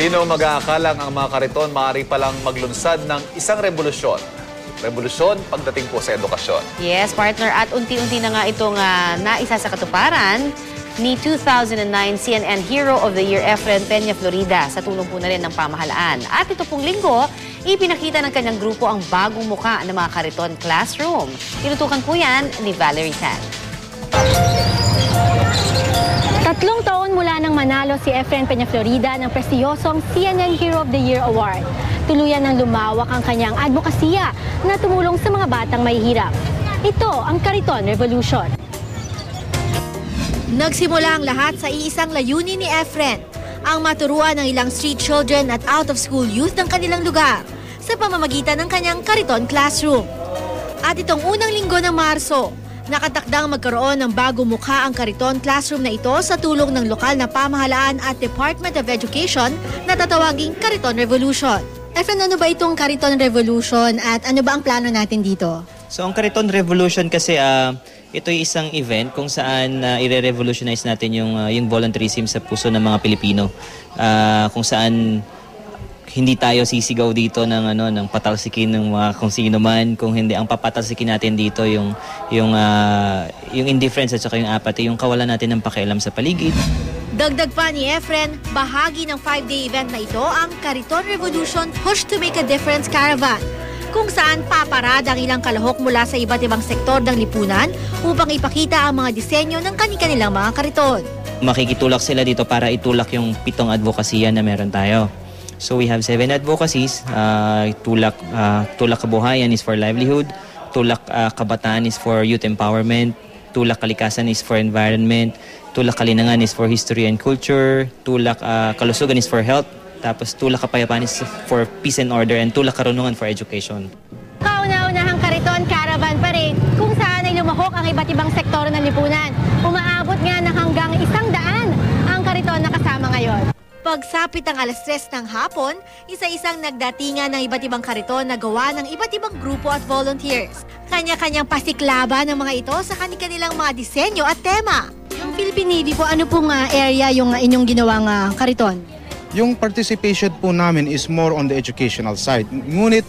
Sino mag-aakalang ang mga kariton maaari palang maglunsad ng isang revolusyon? Revolusyon pagdating po sa edukasyon. Yes, partner. At unti-unti na nga itong naisa sa katuparan ni 2009 CNN Hero of the Year Efren Peña Florida sa tulong po na rin ng pamahalaan. At ito pong linggo, ipinakita ng kanyang grupo ang bagong muka ng mga kariton classroom. Tinutukan po yan ni Valerie Tan. 3 taon mula nang manalo si Efren Peña Florida ng prestiyosong CNN Hero of the Year Award. Tuluyan ng lumawak ang kanyang advokasya na tumulong sa mga batang mahihirap. Ito ang Kariton Revolution. Nagsimula ang lahat sa iisang layunin ni Efren, ang maturuan ng ilang street children at out-of-school youth ng kanilang lugar sa pamamagitan ng kanyang Kariton Classroom. At itong unang linggo ng Marso, nakatakdang magkaroon ng bagong mukha ang Kariton Classroom na ito sa tulong ng lokal na pamahalaan at Department of Education na tatawaging Kariton Revolution. Efren, ano ba itong Kariton Revolution at ano ba ang plano natin dito? So ang Kariton Revolution kasi ito'y isang event kung saan i-revolutionize natin yung volunteerism sa puso ng mga Pilipino. Kung saan hindi tayo sisigaw dito ng patalsikin ng mga kung sino man, kung hindi ang papatalsikin natin dito yung indifference at saka yung apathy, yung kawalan natin ng pakialam sa paligid. Dagdag pa ni Efren, bahagi ng 5-day event na ito ang Kariton Revolution Push to Make a Difference Caravan, kung saan paparada ang ilang kalahok mula sa iba't ibang sektor ng lipunan upang ipakita ang mga disenyo ng kanilang mga kariton. Makikitulak sila dito para itulak yung 7 advokasya na meron tayo. So we have 7 advocacies. Tulak Kabuhayan is for livelihood, Tulak Kabataan is for youth empowerment, Tulak Kalikasan is for environment, Tulak Kalinangan is for history and culture, Tulak Kalusugan is for health, tapos Tulak Kapayapaan is for peace and order, and Tulak Karunungan for education. Kauna-unahang Kariton Caravan Parade kung saan ay lumahok ang iba't ibang sektor ng lipunan. Umaabot nga ng hanggang 100 ang kariton na kasama ngayon. Pagsapit ang 3:00 ng hapon, isa-isang nagdatingan ng iba't ibang kariton na gawa ng iba't ibang grupo at volunteers. Kanya-kanyang pasiklaban ng mga ito sa kanilang mga disenyo at tema. Yung Philippine Navy po, ano pong area yung inyong ginawang kariton? Yung participation po namin is more on the educational side. Ngunit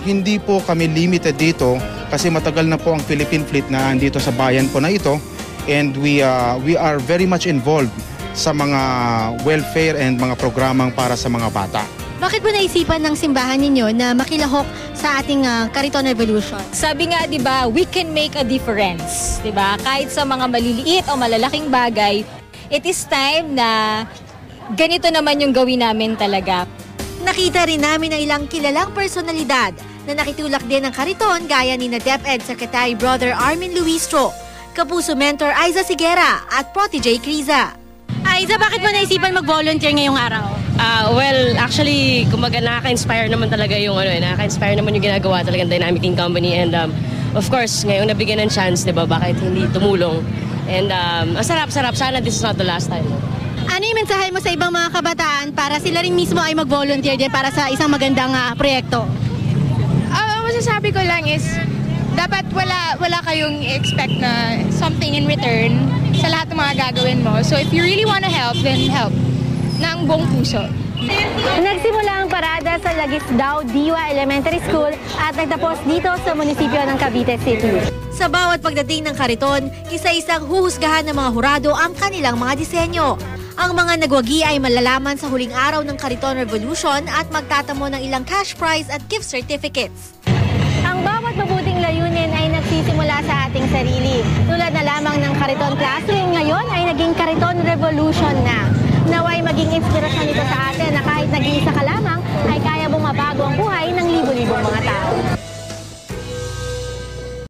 hindi po kami limited dito kasi matagal na po ang Philippine Fleet na andito sa bayan po na ito, and we are very much involved sa mga welfare and mga programang para sa mga bata. Bakit po naisipan ng simbahan ninyo na makilahok sa ating Kariton Revolution? Sabi nga, 'di ba, we can make a difference, 'di ba? Kahit sa mga maliliit o malalaking bagay, it is time na ganito naman yung gawin namin talaga. Nakita rin namin ang ilang kilalang personalidad na nakitulak din ng kariton gaya ni DepEd Secretary Brother Armin Luistro, Kapuso Mentor Aiza Sigera at Protege Criza. Aiza, bakit mo naisipan mag-volunteer ngayong araw? Well, actually, kumaga nakaka-inspire naman talaga yung nakaka-inspire naman yung ginagawa talaga ng Dynamic Teen Company, and of course, ngayong nabigyan ng chance, 'di ba? Bakit hindi tumulong? And ang sarap-sarap, sana this is not the last time. Ano yung mensahe mo sa ibang mga kabataan para sila rin mismo ay mag-volunteer din para sa isang magandang proyekto? Masasabi ko lang is, dapat wala kayong expect na something in return sa lahat ng mga gagawin mo. So if you really want to help, then help ng buong puso. Nagsimula ang parada sa Lagisdao Diwa Elementary School at nagtapos dito sa munisipyo ng Cavite City. Sa bawat pagdating ng kariton, isa-isang huhusgahan ng mga hurado ang kanilang mga disenyo. Ang mga nagwagi ay malalaman sa huling araw ng Kariton Revolution at magtatamo ng ilang cash prize at gift certificates. Ang bawat mabuting layunin ay nagsisimula sa ating sarili. Tulad na lamang ng Kariton Classroom, ngayon ay naging Kariton Revolution na. Naway maging inspirasyon ito sa atin na kahit nag-iisa ka lamang,